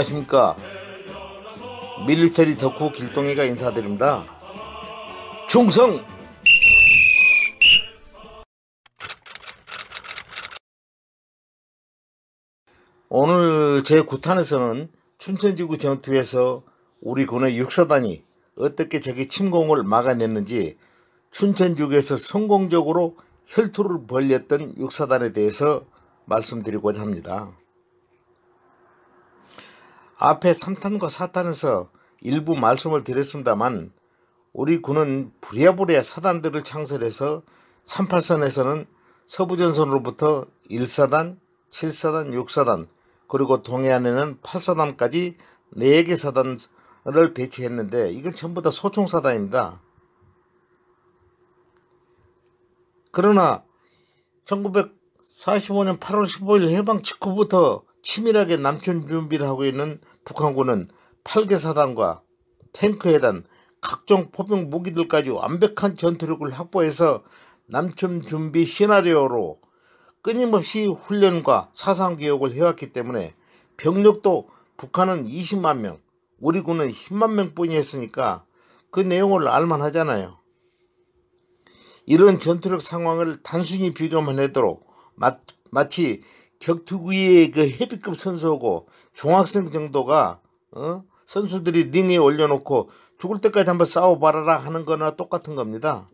안녕하십니까. 밀리터리 덕후 길동이가 인사드립니다. 충성! 오늘 제 9탄에서는 춘천지구 전투에서 우리 군의 육사단이 어떻게 적의 침공을 막아냈는지, 춘천지구에서 성공적으로 혈투를 벌였던 육사단에 대해서 말씀드리고자 합니다. 앞에 3탄과 4탄에서 일부 말씀을 드렸습니다만, 우리 군은 부랴부랴 사단들을 창설해서 38선에서는 서부전선으로부터 1사단, 7사단, 6사단, 그리고 동해안에는 8사단까지 4개 사단을 배치했는데, 이건 전부 다 소총사단입니다. 그러나 1945년 8월 15일 해방 직후부터 치밀하게 남침 준비를 하고 있는 북한군은 8개 사단과 탱크회단, 각종 포병 무기들까지 완벽한 전투력을 확보해서 남침 준비 시나리오로 끊임없이 훈련과 사상교육을 해왔기 때문에 병력도 북한은 20만 명, 우리 군은 10만 명뿐이었으니까 그 내용을 알만 하잖아요. 이런 전투력 상황을 단순히 비교만 해도 마치 격투기의 그 헤비급 선수하고 중학생 정도가 선수들이 링에 올려놓고 죽을 때까지 한번 싸워봐라 하는 거나 똑같은 겁니다.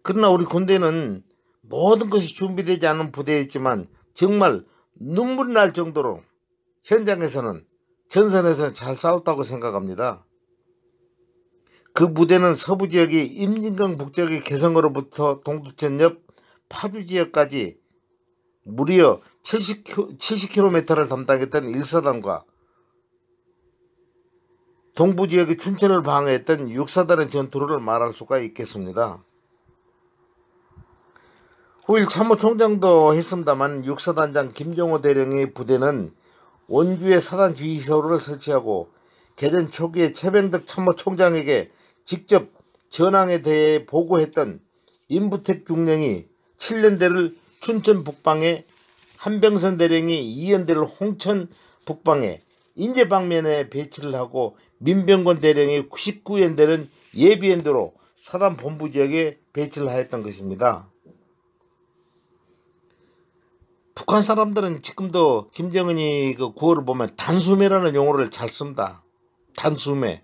그러나 우리 군대는 모든 것이 준비되지 않은 부대였지만 정말 눈물이 날 정도로 현장에서는, 전선에서는 잘 싸웠다고 생각합니다. 그 부대는 서부지역의 임진강 북쪽의 개성으로부터 동두천 옆 파주지역까지 무려 70km를 담당했던 1사단과 동부지역의 춘천을 방어했던 6사단의 전투를 말할 수가 있겠습니다. 후일 참모총장도 했습니다만, 6사단장 김정호 대령의 부대는 원주에 사단 주의소를 설치하고 개전 초기에 최병덕 참모총장에게 직접 전황에 대해 보고했던 임부택 중령이 7년대를 춘천 북방에, 한병선 대령이 2연대를 홍천 북방에 인제방면에 배치를 하고, 민병권 대령이 19연대는 예비연대로 사단 본부 지역에 배치를 하였던 것입니다. 북한 사람들은 지금도 김정은이 그 구호를 보면 단수매라는 용어를 잘 씁니다. 단수매.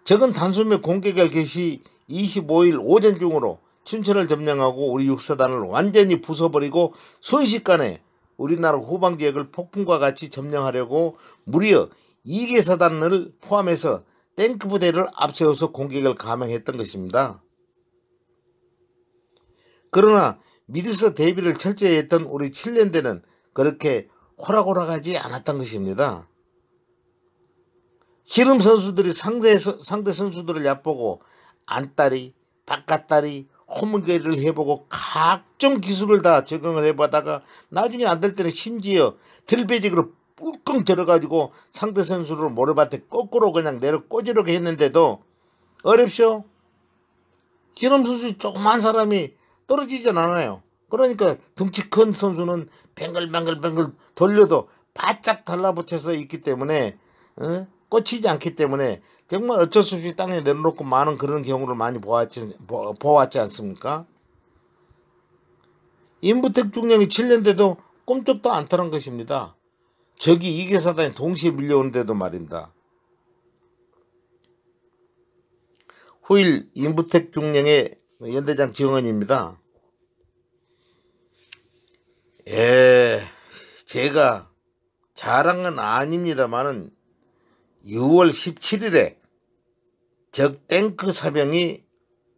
적은 단수매 공개결 개시 25일 오전 중으로 춘천을 점령하고 우리 육사단을 완전히 부숴버리고 순식간에 우리나라 후방지역을 폭풍과 같이 점령하려고 무려 2개 사단을 포함해서 탱크 부대를 앞세워서 공격을 감행했던 것입니다. 그러나 미리서 대비를 철저히 했던 우리 7년대는 그렇게 호락호락하지 않았던 것입니다. 씨름 선수들이 상대 선수들을 얕보고 안다리, 바깥다리, 호문거리를 해보고 각종 기술을 다 적용을 해보다가 나중에 안 될 때는 심지어 들배직으로 뿔껑 들어가지고 상대 선수를 모래밭에 거꾸로 그냥 내려 꽂으려고 했는데도 어렵쇼? 씨름 선수 조그만 사람이 떨어지진 않아요. 그러니까 덩치 큰 선수는 뱅글뱅글 돌려도 바짝 달라붙여서 있기 때문에 꽂히지 않기 때문에 정말 어쩔 수 없이 땅에 내려놓고 많은 그런 경우를 많이 보았지 않습니까? 임부택 중령이 7년대도 꼼짝도 않더란 것입니다. 적이 2개 사단이 동시에 밀려오는데도 말입니다. 후일 임부택 중령의 연대장 정원입니다. 제가 자랑은 아닙니다만은 6월 17일에 적 탱크 사병이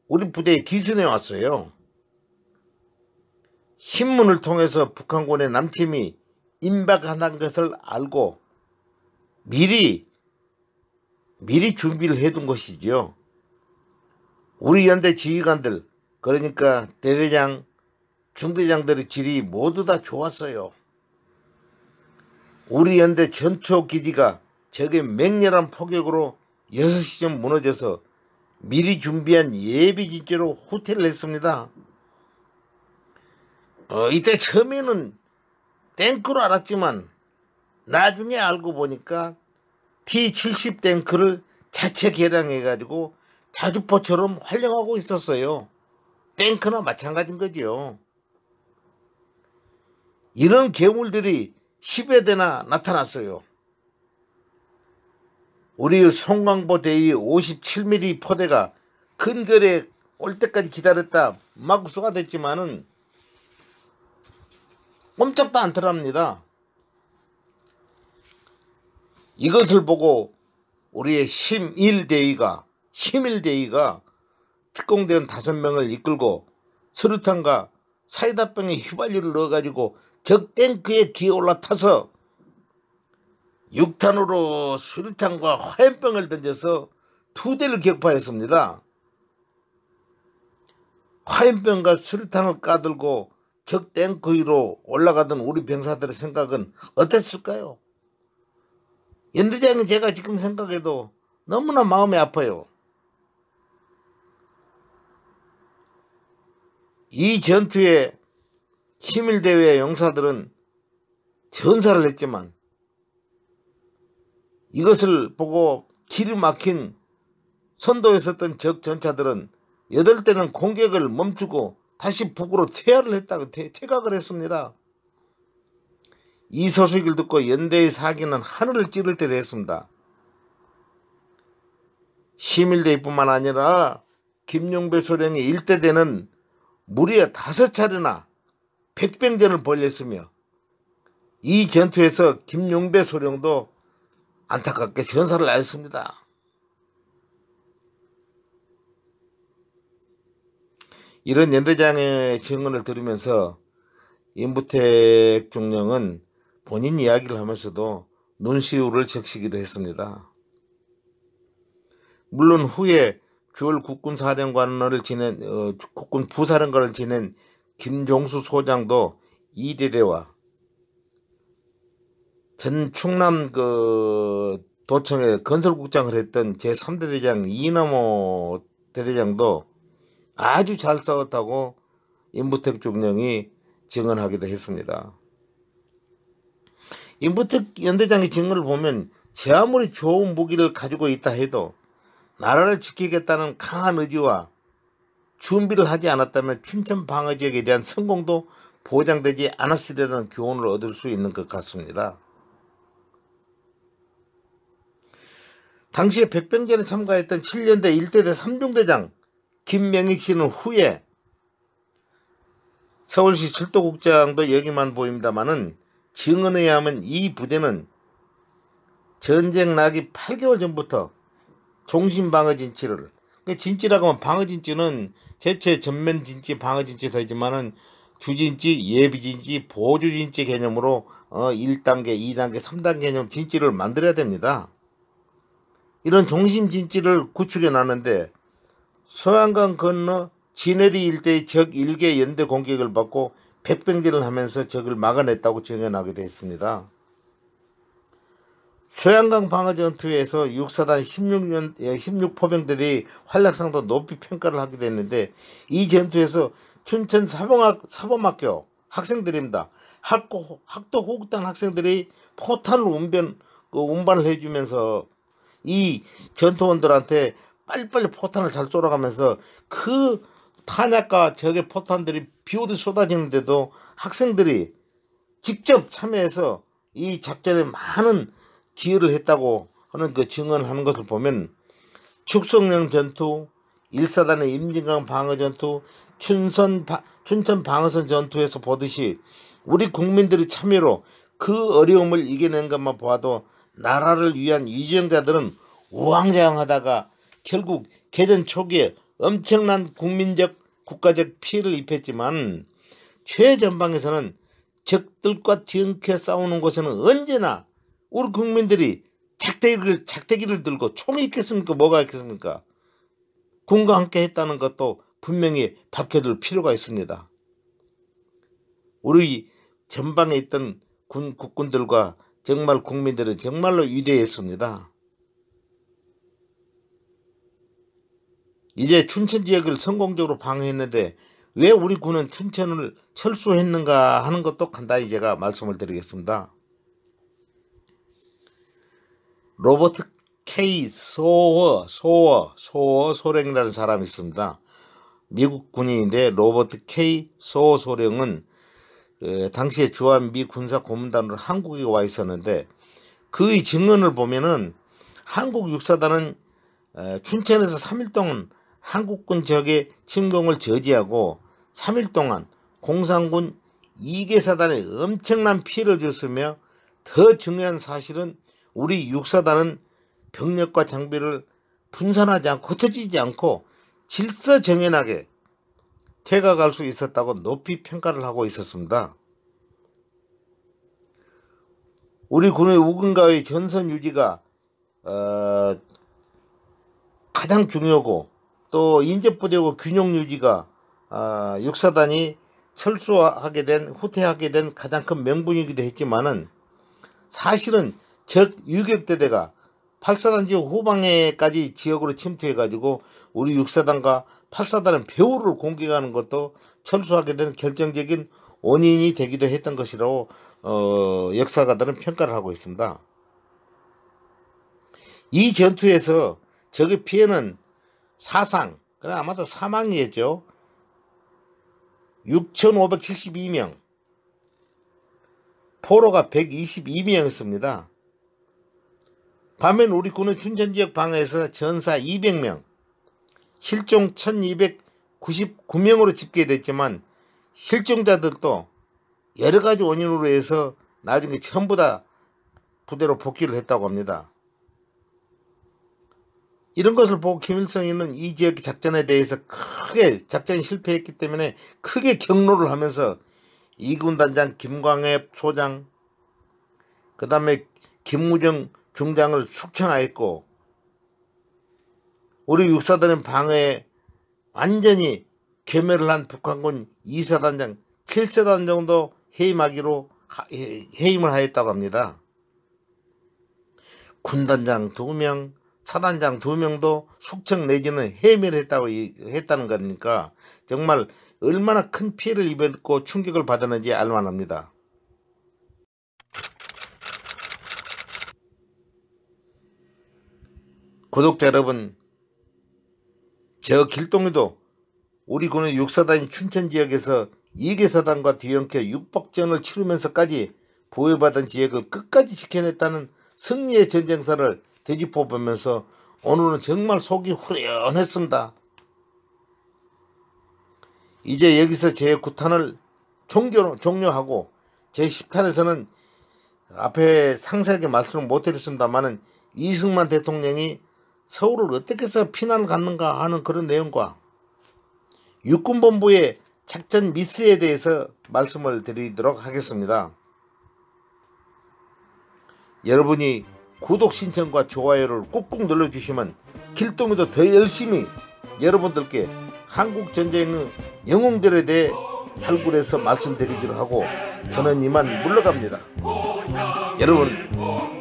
우리 부대에 기순해 왔어요. 신문을 통해서 북한군의 남침이 임박한다는 것을 알고 미리 준비를 해둔 것이지요. 우리 연대 지휘관들, 그러니까 대대장, 중대장들의 질이 모두 다 좋았어요. 우리 연대 전초 기지가 적의 맹렬한 포격으로 6시쯤 무너져서 미리 준비한 예비 진지로 후퇴를 했습니다. 이때 처음에는 탱크로 알았지만 나중에 알고 보니까 T-70 탱크를 자체 개량해가지고 자주포처럼 활용하고 있었어요. 탱크나 마찬가지인 거죠. 이런 괴물들이 10여 대나 나타났어요. 우리 송강보 대위 57mm 포대가 근거리에 올 때까지 기다렸다 마구 쏘아댔지만은 꼼짝도 않더랍니다. 이것을 보고 우리의 심일대위가 특공대원 5명을 이끌고 수류탄과 사이다병에 휘발유를 넣어가지고 적 탱크에 기어 올라타서 6탄으로 수류탄과 화염병을 던져서 2대를 격파했습니다. 화염병과 수류탄을 까들고 적 탱크 위로 올라가던 우리 병사들의 생각은 어땠을까요? 연대장이 제가 지금 생각해도 너무나 마음이 아파요. 이 전투에 힘일대회 용사들은 전사를 했지만 이것을 보고 길이 막힌 선도에 있었던 적 전차들은 8대는 공격을 멈추고 다시 북으로 퇴각을 했습니다. 이 소식을 듣고 연대의 사기는 하늘을 찌를 때도 했습니다. 심일대뿐만 아니라 김용배 소령의 일대대는 무려 5차례나 백병전을 벌였으며 이 전투에서 김용배 소령도 안타깝게 전사를 하였습니다. 이런 연대장의 증언을 들으면서 임부택 중령은 본인 이야기를 하면서도 눈시울을 적시기도 했습니다. 물론 후에 9월 국군사령관을 지낸 국군 부사령관을 지낸 김종수 소장도 이 대대와 전 충남 도청에 건설국장을 했던 제3대 대장 이남호 대대장도 아주 잘 싸웠다고 임부택 중령이 증언하기도 했습니다. 임부택 연대장의 증언을 보면 제 아무리 좋은 무기를 가지고 있다 해도 나라를 지키겠다는 강한 의지와 준비를 하지 않았다면 춘천 방어 지역에 대한 성공도 보장되지 않았으리라는 교훈을 얻을 수 있는 것 같습니다. 당시에 백병전에 참가했던 7년대 1대대 3중대장 김명익 씨는 후에 서울시 철도국장도 여기만 보입니다마는 증언에 의하면 이 부대는 전쟁 나기 8개월 전부터 종신방어진치를, 진치라고 하면 방어진치는 제초에 전면진치, 방어진치 되지만은 주진치, 예비진치, 보조진치 개념으로 1단계, 2단계, 3단계 개념 진치를 만들어야 됩니다. 이런 종신진치를 구축해 놨는데 소양강 건너 진해리 일대의 적 1개 연대 공격을 받고 백병전을 하면서 적을 막아냈다고 증언하게 됐습니다. 소양강 방어전투에서 6사단 16포병대의 활약상도 높이 평가를 하게 됐는데 이 전투에서 춘천 사범학교 학생들입니다. 학도 호국단 학생들이 포탄을 운반을 해주면서 이 전투원들한테 빨리빨리 포탄을 잘 쏘아가면서 그 탄약과 적의 포탄들이 비오듯이 쏟아지는데도 학생들이 직접 참여해서 이 작전에 많은 기여를 했다고 하는 그 증언하는 것을 보면 축성령 전투, 1사단의 임진강 방어전투, 춘천 방어선 전투에서 보듯이 우리 국민들의 참여로 그 어려움을 이겨낸 것만 보아도 나라를 위한 위정자들은 우왕좌왕하다가 결국 개전 초기에 엄청난 국민적 국가적 피해를 입혔지만 최전방에서는 적들과 뒤엉켜 싸우는 곳에는 언제나 우리 국민들이 작대기를 들고 총이 있겠습니까? 뭐가 있겠습니까? 군과 함께 했다는 것도 분명히 밝혀둘 필요가 있습니다. 우리 전방에 있던 국군들과 정말 국민들은 정말로 위대했습니다. 이제 춘천 지역을 성공적으로 방어했는데 왜 우리 군은 춘천을 철수했는가 하는 것도 간단히 제가 말씀을 드리겠습니다. 로버트 K. 소랭이라는 사람이 있습니다. 미국 군인인데 로버트 K. 소령은 당시에 주한미 군사 고문단으로 한국에 와 있었는데 그의 증언을 보면은 한국 육사단은 춘천에서 3일 동안 한국군 적의 침공을 저지하고 3일 동안 공산군 2개 사단에 엄청난 피해를 줬으며 더 중요한 사실은 우리 육사단은 병력과 장비를 분산하지 않고 흩어지지 않고 질서정연하게 퇴각할 수 있었다고 높이 평가를 하고 있었습니다. 우리 군의 우군과의 전선 유지가 가장 중요하고 또 인재부대하고 균형 유지가 육사단이 철수하게 된 후퇴하게 된 가장 큰 명분이기도 했지만은 사실은 적 유격대대가 8사단 지역 후방에까지 지역으로 침투해 가지고 우리 육사단과 8사단은 배후를 공격하는 것도 철수하게 된 결정적인 원인이 되기도 했던 것이라고 역사가들은 평가를 하고 있습니다. 이 전투에서 적의 피해는 사상, 그래 아마도 사망이겠죠. 6,572명, 포로가 122명이었습니다. 반면 우리 군은 춘천지역 방어에서 전사 200명, 실종 1299명으로 집계됐지만 실종자들도 여러가지 원인으로 해서 나중에 전부 다 부대로 복귀를 했다고 합니다. 이런 것을 보고 김일성이는 이 지역 작전에 대해서 크게 작전이 실패했기 때문에 크게 경로를 하면서 이군단장 김광엽 소장, 그 다음에 김무정 중장을 숙청하였고 우리 육사단의 방어에 완전히 괴멸을 한 북한군 2사단장 7사단 정도 해임을 하였다고 합니다. 군단장 2명, 사단장 2명도 숙청 내지는 해임을 했다는 거니까 정말 얼마나 큰 피해를 입었고 충격을 받았는지 알만합니다. 구독자 여러분, 저 길동이도 우리 군의 육사단인 춘천지역에서 2개 사단과 뒤엉켜 육박전을 치르면서까지 보호받은 지역을 끝까지 지켜냈다는 승리의 전쟁사를 되짚어보면서 오늘은 정말 속이 후련했습니다. 이제 여기서 제9탄을 종료하고 제10탄에서는 앞에 상세하게 말씀을 못드렸습니다만은 이승만 대통령이 서울을 어떻게 해서 피난을 갔는가 하는 그런 내용과 육군본부의 작전 미스에 대해서 말씀을 드리도록 하겠습니다. 여러분이 구독 신청과 좋아요를 꾹꾹 눌러주시면 길동이도 더 열심히 여러분들께 한국전쟁의 영웅들에 대해 발굴해서 말씀드리기로 하고 저는 이만 물러갑니다. 여러분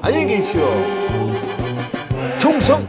안녕히 계십시오. 충성!